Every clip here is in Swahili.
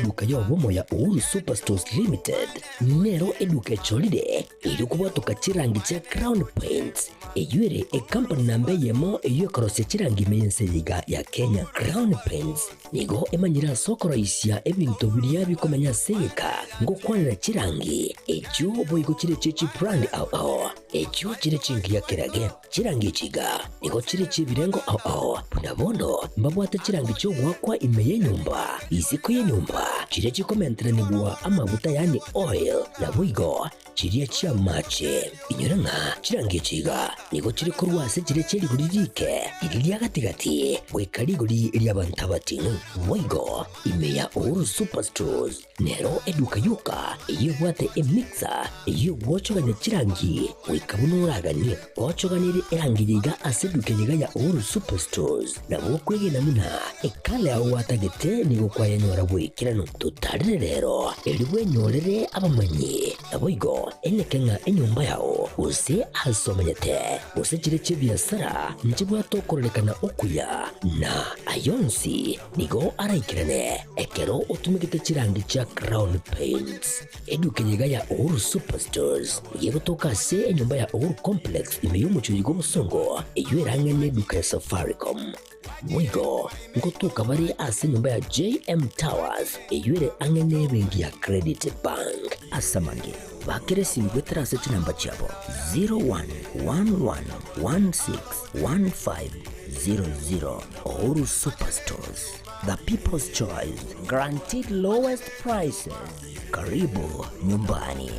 eduka yobomo ya Uhuru Superstores Limited nero eduka cholide ilikubotoka chirangi cha Crown Paints eyuere company nambe yemo eyokorose chirangi mense yiga ya Kenya. Crown Paints nigo emanyira sokoro isya ebintu biria bikomanya seka ngo kwanira chirangi ekyo boigo chire chichi brand ao ekyo chire chingi ya kirage chirangi chiga nigo chire chibirengo ao punabono mbabwata chirangi cyo gwakwa imeye nyumba iziko ye nyumba chire chikomentera nigwa amavuta yani oil na boigo chiriya chia mache inyuranga chirangi chiga nigo chire kurwase chire cheri guririke iriya gatigati wekariguri iriya bantabatinu boigo imeya Uhuru Superstores nero eduka yuka iyo bwate emixer iyo wochoganya chirangi wikabunuragani wochoganire erangiriga aseduke yiga ya Uhuru Superstores na bokwege namuna ekale aho watagete nigo kwayanyora bwikirano tutarire rero eriwe nyorere abamanyi na boigo enekenga enyumba yao use asomanyete use chire chibiasara nchibwa tokorelekana okuya na ayonsi nigo araikirane ekero utumikite chirangi cha Crown Paints eduke yiga ya Uhuru Superstores yego tokase enyumba ya Uhuru Complex imeyumucho yigo musongo eyuerange neduka ya Safaricom mwigo ngotuka bari ase nyumba ya JM Towers eyuere angene bengi ya Credit Bank asamange bakere simgwe terase chinamba chabo 0111161500 Uhuru Superstores, the people's choice, guaranteed lowest prices. Karibu nyumbani.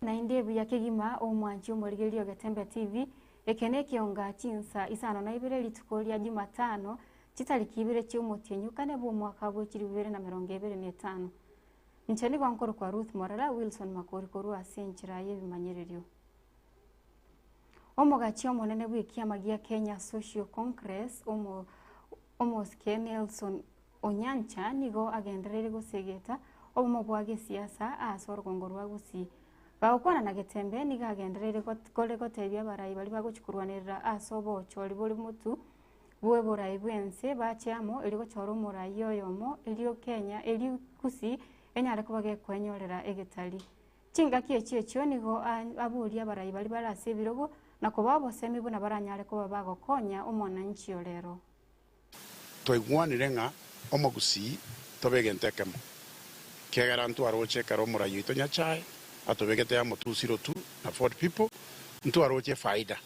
Na indebu ya kigima omwanchi omorigerio Getembe TV Ekeonga Chinsa Isano na Ibere litukolia Jumatano chitariki 2 cy'umutyenyukane bo mwaka wa 2025 nchani kwa nkoro kwa Ruth Morara Wilson Makorikoro asenchira yebimanyererio omogachi omonene bw'ikiamagia Kenya Social Congress omoske Nelson Onyancha nigo agenderere gusegeta omo bwage siasa asorgongorwa gusi bakwana na Getembe nigagenderere kole gotebya barayi bali baguchikurwanirira asobo choli boli mutu bwe borayi bwense bachiamo iligo choro morayi yoyomo ilio Kenya ili kusi enyare kubage kwenyorera egetali chinga kiechio nigo aburia barayi bali barase birogo na kubabo semi buna baranyare kuba bagokonya omonanchi olero toigwanirenga omogusi tobegentekemo kegarantu aroche karo morayi to nyachai atobegete ya 202 na 40 people ntu aroche faida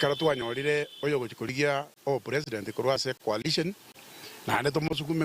kara twanyorire oyo gukurigia o president kurwase coalition na ne tomosukume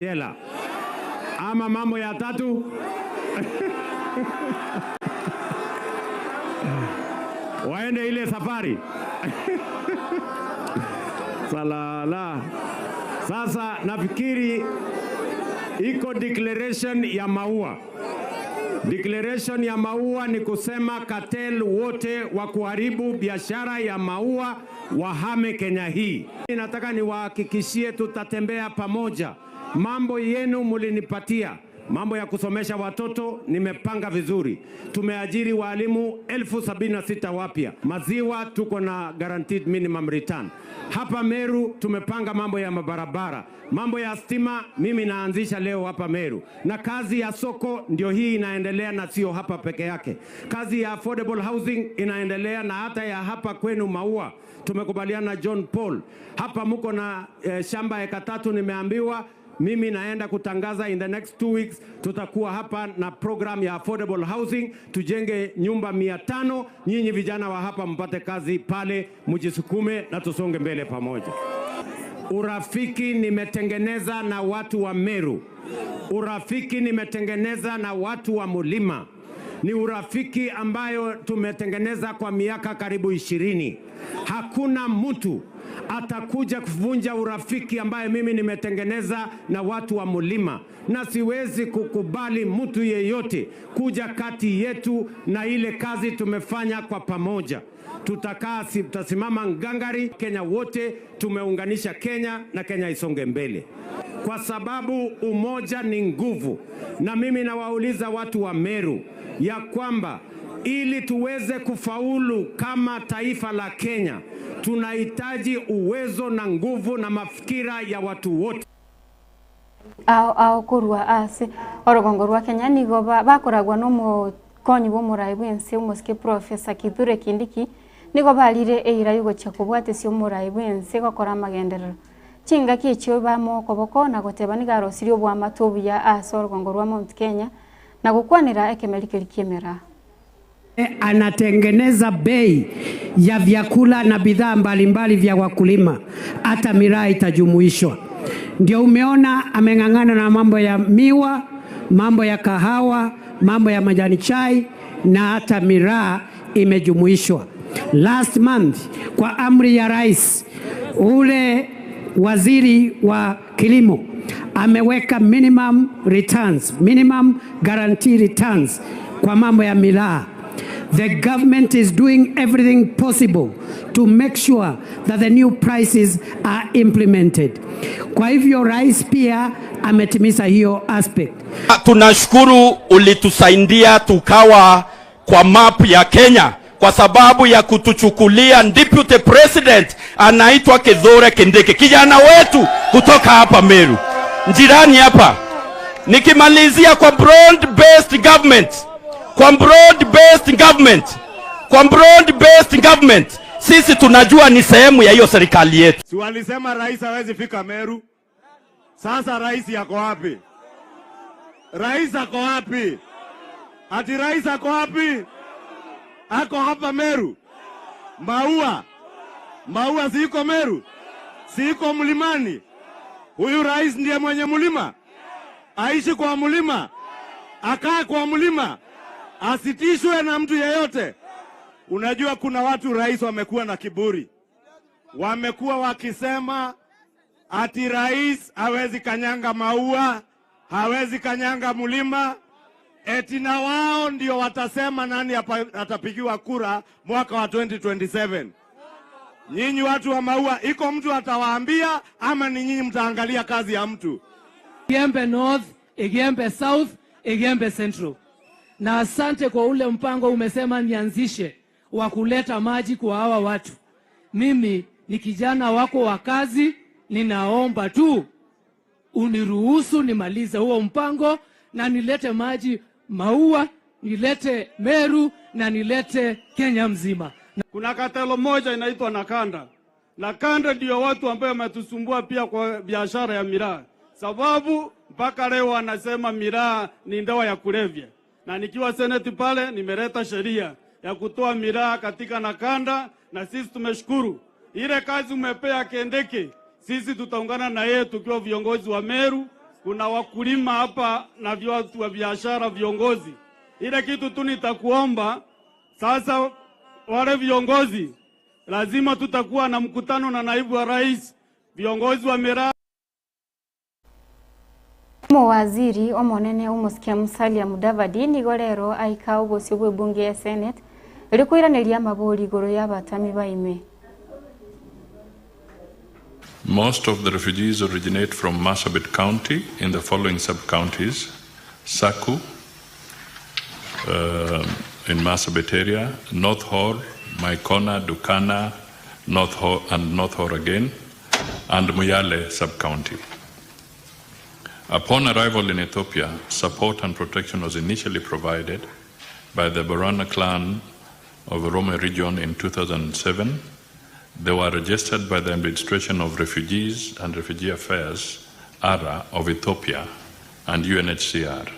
Jela. Ama mambo ya tatu. Waende ile safari. Salala. Sasa nafikiri iko declaration ya maua. Declaration ya maua ni kusema cartel wote wa kuharibu biashara ya maua wahame Kenya hii. Nataka niwahakikishie tutatembea pamoja. Mambo yenu mulinipatia. Mambo ya kusomesha watoto nimepanga vizuri. Tumeajiri walimu 76,000 wapya. Maziwa tuko na guaranteed minimum return. Hapa Meru tumepanga mambo ya mabarabara. Mambo ya stima mimi naanzisha leo hapa Meru. Na kazi ya soko ndio hii inaendelea na sio hapa peke yake. Kazi ya affordable housing inaendelea na hata ya hapa kwenu Maua. Tumekubaliana na John Paul. Hapa mko na shamba eka 3 nimeambiwa. Mimi naenda kutangaza in the next 2 weeks tutakuwa hapa na program ya affordable housing, tujenge nyumba 500, nyinyi vijana wa hapa mpate kazi pale, mjisukume na tusonge mbele pamoja. Urafiki nimetengeneza na watu wa Meru. Urafiki nimetengeneza na watu wa Mulima. Ni urafiki ambayo tumetengeneza kwa miaka karibu 20. Hakuna mtu atakuja kuvunja urafiki ambaye mimi nimetengeneza na watu wa Mulima, na siwezi kukubali mtu yeyote kuja kati yetu na ile kazi tumefanya kwa pamoja. Tutasimama ngangari. Kenya wote tumeunganisha Kenya na Kenya isonge mbele, kwa sababu umoja ni nguvu. Na mimi nawauliza watu wa Meru ya kwamba ili tuweze kufaulu kama taifa la Kenya, tunahitaji uwezo na nguvu na mafikira ya watu wote. Ao kurwa ase orogongo rwa Kenya nigo bakoragwa no mu konyi bo muraibu ense umuske Professor Kithure Kindiki nigo balire eira yugo chakubwate sio muraibu ense gokora magenderero chinga kicho ba moko boko na goteba ni garo sirio bwa matobu ya ase orogongo rwa Mount Kenya na gukwanira ekemerikeri kiemera. Anatengeneza bei ya vyakula na bidhaa mbalimbali vya wakulima, hata miraa itajumuishwa. Ndio umeona ameng'ang'ana na mambo ya miwa, mambo ya kahawa, mambo ya majani chai na hata miraa imejumuishwa. Last month kwa amri ya rais, ule waziri wa kilimo ameweka minimum returns, minimum guarantee returns kwa mambo ya miraa. The government is doing everything possible to make sure that the new prices are implemented. Kwa hivyo rais pia ametimiza hiyo aspect. Tunashukuru ulitusaidia tukawa kwa map ya Kenya kwa sababu ya kutuchukulia deputy president anaitwa Kithure Kindiki, kijana wetu kutoka hapa Meru, jirani hapa. Nikimalizia kwa broad based government, kwa broad based government, sisi tunajua ni sehemu ya hiyo serikali yetu. Si walisema rais hawezi fika Meru? Sasa rais yako wapi? Rais ako wapi? Ati rais ako wapi? Ako hapa Meru. Maua siko Meru, siko mlimani. Huyu rais ndiye mwenye mlima, aishi kwa mlima, akae kwa mlima, asitishwe na mtu yeyote. Unajua kuna watu rais wamekuwa na kiburi, wamekuwa wakisema ati rais hawezi kanyanga Maua, hawezi kanyanga mlima, eti na wao ndio watasema nani atapigiwa kura mwaka wa 2027. Nyinyi watu wa Maua, iko mtu atawaambia ama ni nyinyi mtaangalia kazi ya mtu? Getembe North, Getembe South, Getembe Central. Na asante kwa ule mpango umesema nianzishe wa kuleta maji kwa hawa watu. Mimi ni kijana wako wa kazi, ninaomba tu uniruhusu nimalize huo mpango na nilete maji Maua, nilete Meru na nilete Kenya mzima. Kuna katelo moja inaitwa Nakanda. Nakanda ndio watu ambao wametusumbua pia kwa biashara ya miraa. Sababu mpaka leo wanasema miraa ni dawa ya kulevya. Na nikiwa seneti pale nimeleta sheria ya kutoa miraa katika Nakanda, na sisi tumeshukuru. Ile kazi umepea Kindiki, sisi tutaungana na yeye tukiwa viongozi wa Meru kuna wakulima hapa na watu wa biashara, viongozi. Ile kitu tu nitakuomba sasa, wale viongozi lazima tutakuwa na mkutano na naibu wa rais, viongozi wa miraa. Waziri omonene umusikia Musalia Mudavadi nigo rero aika ubusi bwe bunge ya Senate ilikwiraniria maburi iguru y'abatami baime. Most of the refugees originate from Marsabit County in the following sub-counties: Saku in Marsabit area, North Hor, Maikona, Dukana, North Hor and North Hor again, and Muyale sub-county. Upon arrival in Ethiopia, support and protection was initially provided by the Borana clan of Rome region in 2007. They were registered by the Administration of Refugees and Refugee Affairs, ARA, of Ethiopia and UNHCR.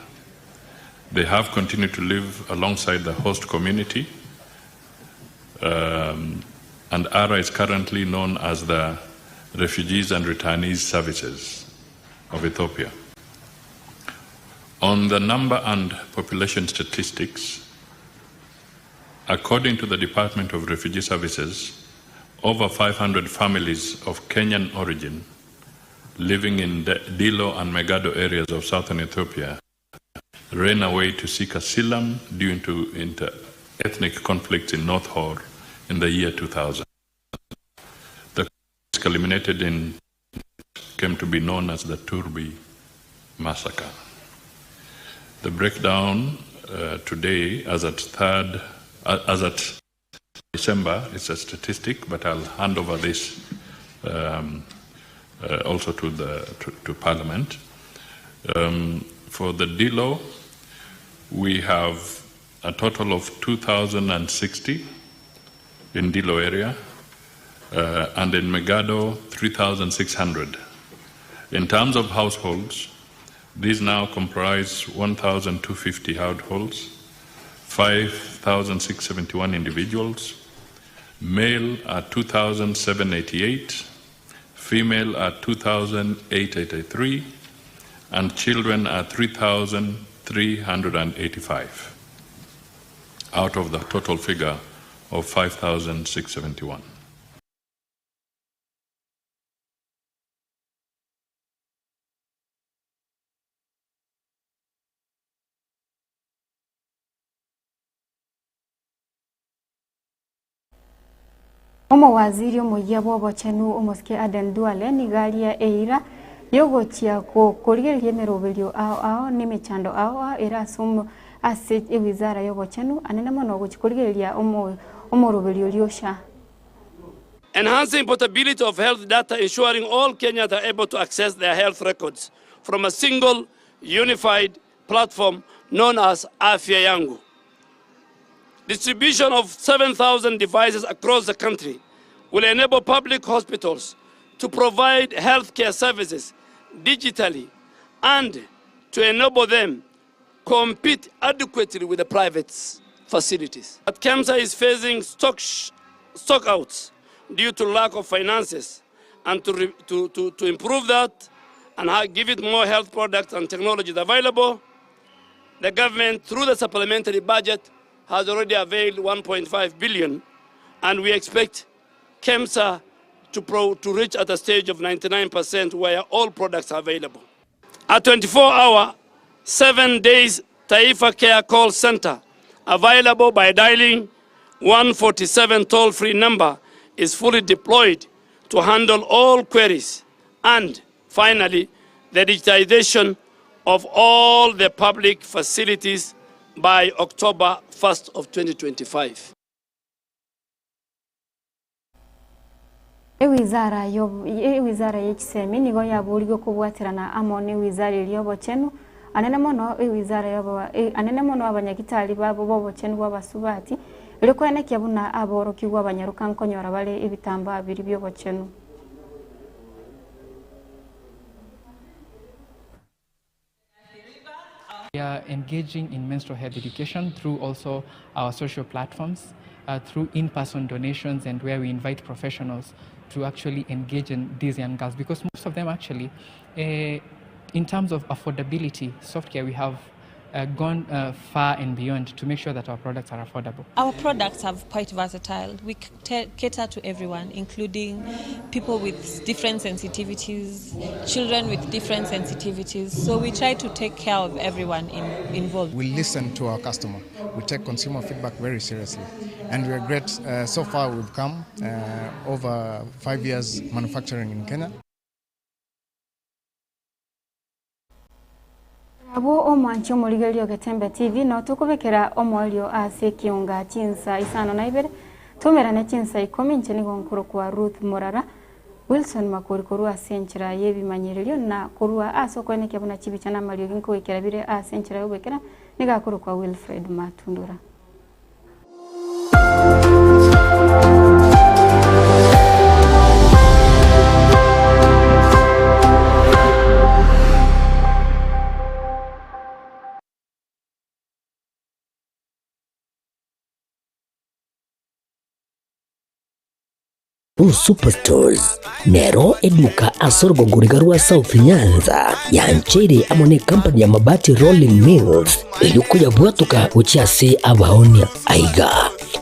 They have continued to live alongside the host community, and ARA is currently known as the Refugees and Returnees Services of Ethiopia. On the number and population statistics, according to the Department of Refugee Services, over 500 families of Kenyan origin living in the Dilo and Megado areas of southern Ethiopia ran away to seek asylum due to inter-ethnic conflicts in North Hor in the year 2000. The culminated in came to be known as the Turbi massacre. The breakdown today, as at December, is a statistic, but I'll hand over this also to Parliament. For the Dilo, we have a total of 2,060 in Dilo area, and in Megado, 3,600. In terms of households, these now comprise 1,250 households, 5,671 individuals. Male are 2,788, female are 2,883, and children are 3,385 out of the total figure of 5,671. Waziri omuya bw'obochenu omuske Aden Duale nigalia eira yogochia kurigeria emeroberio ao n'emichando ao era sumu ase ewizara y'obochenu anene mono gochikurigeria omoroberio liosha. Enhancing portability of health data, ensuring all Kenyans are able to access their health records from a single unified platform known as Afya Yangu. Distribution of 7,000 devices across the country will enable public hospitals to provide healthcare services digitally and to enable them compete adequately with the private facilities. But Chinsa is facing stock outs due to lack of finances, and to improve that and give it more health products and technologies available, the government, through the supplementary budget, has already availed 1.5 billion, and we expect Chinsa to reach at a stage of 99% where all products are available. A 24-hour, 7 days Taifa Care Call Center available by dialing 147 toll-free number is fully deployed to handle all queries. And finally, the digitization of all the public facilities by October 1st of 2025. Ewizara y'ekisemi nigo yabuligo kubwatirana amone wizara y'obochenu anene mono anene mono abanyagitali babo bobochenu bwabasubati iliko enekia buna aboroki bw'abanyaruka nkonyora bale ebitamba abiri by'obochenu. We are engaging in menstrual health education through also our social platforms, through in-person donations, and where we invite professionals to actually engage in these young girls, because most of them actually in terms of affordability, Softcare, we have gone far and beyond to make sure that our products are affordable. Our products are quite versatile. We cater to everyone, including people with different sensitivities, children with different sensitivities. So we try to take care of everyone involved. We listen to our customer. We take consumer feedback very seriously. And we are great. So far we've come over 5 years manufacturing in Kenya. Abo omwancho murigerio Getembe TV no tukubekera omwalio ase Ekeonga Chinsa Isano na Ibere tumerane Chinsa ikomi ncheni gonkuru kwa Ruth Morara Wilson makuri kurua senchira yebimanyirerio na kurua asoko neke buna chibichana malio ginko wekera bire asenchira yobekera nigakuru kwa Wilfred Matundura. Superstores Nero eduka asorgo ngurigarua South Nyanza yanchiri amone company ya mabati Rolling Mills ilikuya bwatuka uchiase abaonia aiga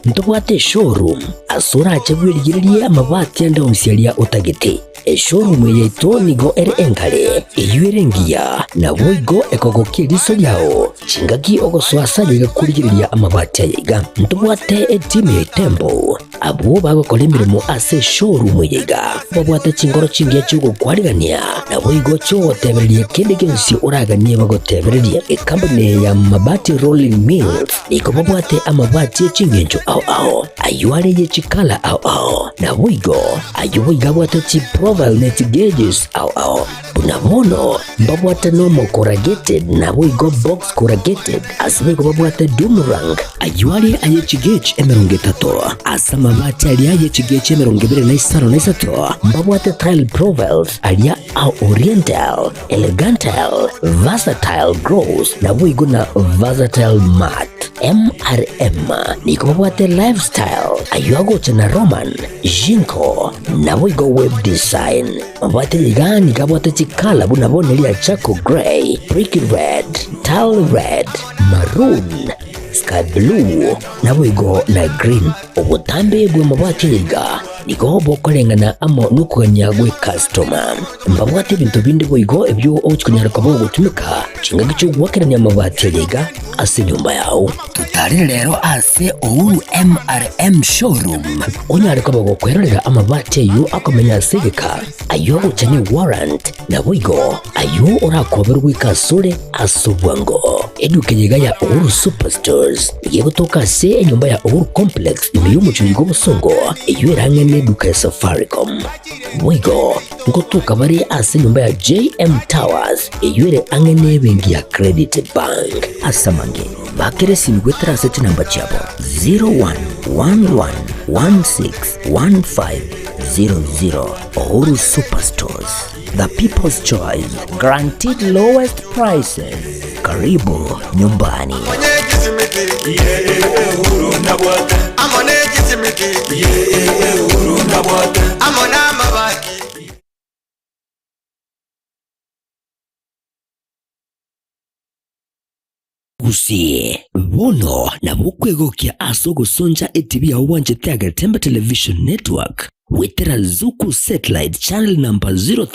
ntobwate showroom asura achagwirigirie amabati anda onsialia utagete showroom yeto nigo ere enkale eyuerengia na boigo ekogokie liso yao chingaki ogoswasa ligakurigiria amabati aiga ntobwate team ya Tembo abo bagokora imirimo ase showroom yiga babwata chingoro chingia chugo kwarigania na boigo cho tebererie kende gensi uraganie bagotebererie company ya mabati Rolling Mills iko babwate amabati chingenjo ao ayuare ye chikala ao na boigo ayuiga bwata chi profile net gauges ao bunabono babwata normal corrugated na boigo box corrugated asibego babwata boomerang ayuare aye chigage emeronge tato asama mabati alia yechigeche merongibere na Isano na Isato mbabwate tile profiles alia au oriental elegantal versatile gross na boigo na versatile mat MRM niko babwate lifestyle ayuago chana Roman Jinko na boigo web design mbabwate ligani kabwate chikala bunabone lia Chaco Grey Brick Red Tile Red Maroon Sky Blue na boigo na green obutambe bwe mabwate yiga niko bokolengana amo nukonyagwe customer mbabwate bintu bindi boigo ebyo ochikunyara kabo gutumika chinga gicho gwakeranya mabwate yiga ase nyumba yao tutari rero ase Uhuru MRM showroom onyare kabo gukwerera amabwate yu akomenya segeka ayo guchani warrant na boigo ayo orakoberwa ikasure asubwango eduke yiga ya Uhuru Superstores yego toka se nyumba ya Uhuru Complex imiyo chuligo busongo iyo erangene duka ya Safaricom boigo ngotuka bari ase nyumba ya JM Towers iyo ere angene bengi ya Credit Bank asamange bakere simgwetra seti namba chabo 0111161500 Uhuru Superstores, the people's choice, guaranteed lowest prices. Karibu nyumbani. Usie bono na bukwegokia asogo sonja etibia wanje Getembe Television Network wetera zuku satellite channel number 013